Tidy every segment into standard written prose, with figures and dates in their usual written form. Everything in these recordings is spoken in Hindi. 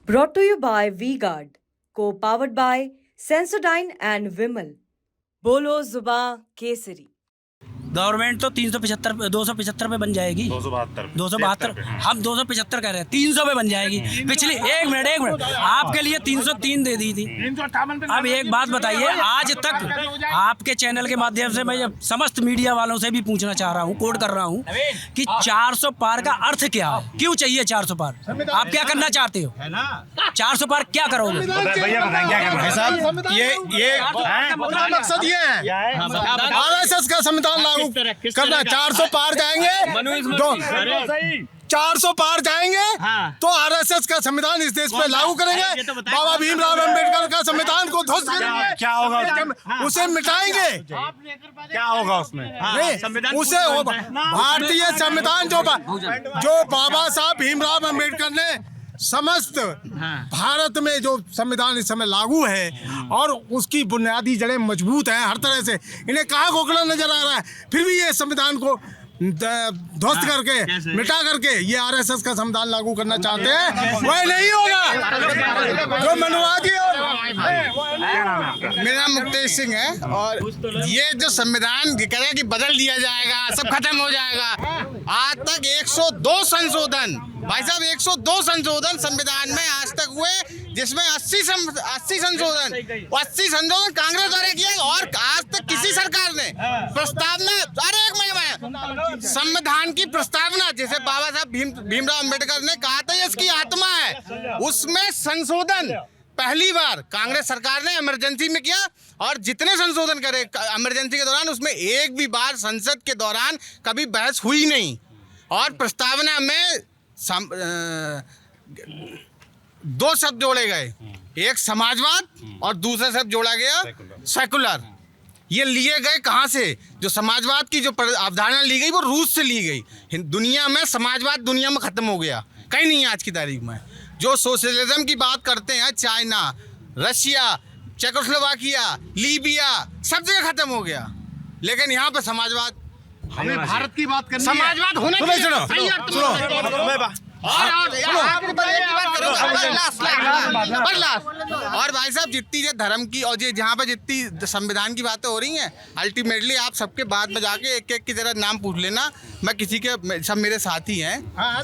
Brought to you by V-Guard, co-powered by Sensodyne and Vimal. बोलो जुबां केसरी। गवर्नमेंट तो 275 पे बन जाएगी, 272 हम 275 कह रहे हैं, 300 पे बन जाएगी। पिछली एक मिनट आपके लिए 303 दे दी थी। अब एक बात बताइए, आज तक आपके चैनल के माध्यम से मैं समस्त मीडिया वालों से भी पूछना चाह रहा हूँ, कोड कर रहा हूँ कि 400 पार का अर्थ क्या है, क्यों चाहिए 400 पार? आप क्या करना चाहते हो? 400 पार क्या करोगे? ये मकसद ये है RSS का संविधान लागू करना। 400 पार जाएंगे, 400 पार जाएंगे तो RSS का संविधान इस देश पे लागू करेंगे। बाबा भीमराव अंबेडकर का संविधान को ध्वस्त करेंगे। क्या होगा? उसे मिटाएंगे। क्या होगा उसमें? उसे भारतीय संविधान जो बाबा साहब भीमराव अंबेडकर ने समस्त भारत में जो संविधान इस समय लागू है और उसकी बुनियादी जड़ें मजबूत हैं हर तरह से, इन्हें कहाँ खोखला नजर आ रहा है, फिर भी ये संविधान को ध्वस्त करके मिटा करके ये RSS का संविधान लागू करना चाहते हैं। वह नहीं होगा जो मनुवादी। मेरा नाम मुक्तेश सिंह है और ये जो संविधान कह रहे हैं कि बदल दिया जाएगा, सब खत्म हो जाएगा। आज तक 102 संशोधन, भाई साहब 102 संशोधन संविधान में आज तक हुए, जिसमें 80 संशोधन कांग्रेस द्वारा किए और आज तक किसी सरकार ने प्रस्तावना, अरे एक मिनट, संविधान की प्रस्तावना जिसे बाबा साहब भीमराव अंबेडकर ने कहा था ये इसकी आत्मा है, उसमें संशोधन पहली बार कांग्रेस सरकार ने इमरजेंसी में किया और जितने संशोधन करे इमरजेंसी के दौरान उसमें एक भी बार संसद के दौरान कभी बहस हुई नहीं। और प्रस्तावना में दो शब्द जोड़े गए, एक समाजवाद और दूसरा शब्द जोड़ा गया सेकुलर। ये लिए गए कहाँ से? जो समाजवाद की जो अवधारणा ली गई वो रूस से ली गई। दुनिया में समाजवाद दुनिया में खत्म हो गया, कहीं नहीं है आज की तारीख में। जो सोशलिज्म की बात करते हैं, चाइना, रशिया, चेकोस्लोवाकिया, लीबिया, सब जगह खत्म हो गया, लेकिन यहाँ पे समाजवाद, हमें भारत की बात करनी है। समाजवाद होना चाहिए। और भाई साहब जितनी ये धर्म की और ये जहाँ पे जितनी संविधान की बातें हो रही हैं, अल्टीमेटली आप सबके बाद में जाके एक एक की तरह नाम पूछ लेना। मैं किसी के, सब मेरे साथी हैं,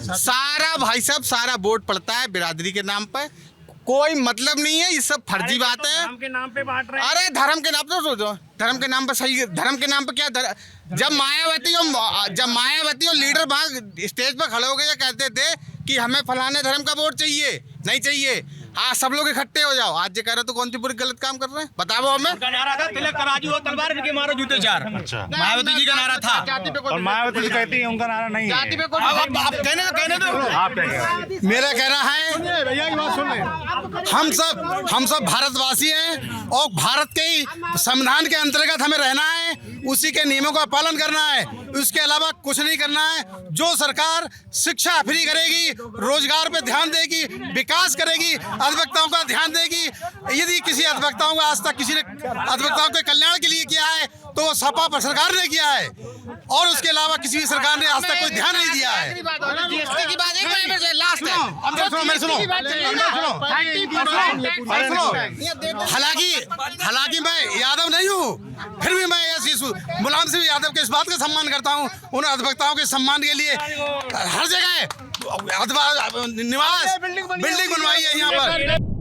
सारा भाई साहब सारा वोट पड़ता है बिरादरी के नाम पर, कोई मतलब नहीं है, ये सब फर्जी बात है। धर्म के नाम पे बांट रहे हैं। अरे धर्म के नाम पे सोचो, धर्म के नाम पे सही, धर्म के नाम पे क्या जब मायावती और लीडर वहाँ स्टेज पर खड़े हो गए कहते थे कि हमें फलाने धर्म का वोट चाहिए, नहीं चाहिए, हाँ सब लोग इकट्ठे हो जाओ, आज ये कह रहे तो कौन सी पूरी गलत काम कर रहे हैं बताओ हमें। नारा था तिलक तराजू हो तलवार इनके मारो जूते चार। अच्छा, मायावती जी का नारा था और मायावती जी कहती है उनका नारा नहीं है। जाति पे कोई कहने दो। आप क्या कह रहे हैं? मेरा कहना है भैया की बात सुन ले, हम सब भारतवासी हैं और भारत के ही संविधान के अंतर्गत हमें रहना है, उसी के नियमों का पालन करना है, उसके अलावा कुछ नहीं करना है। जो सरकार शिक्षा फ्री करेगी, रोजगार पे ध्यान देगी, विकास करेगी, अधिवक्ताओं का ध्यान देगी, यदि किसी अधिवक्ताओं का आज तक किसी ने अधिवक्ताओं के कल्याण के लिए किया है तो वो सपा पर सरकार ने किया है और उसके अलावा किसी भी सरकार ने आज तक कोई ध्यान नहीं दिया है। हालांकि मैं यादव नहीं हूँ, फिर भी मैं मुलायम सिंह यादव के इस बात का सम्मान करता हूँ, उन अधिवक्ताओं के सम्मान के लिए हर जगह निवास बिल्डिंग बनवाई है यहाँ पर।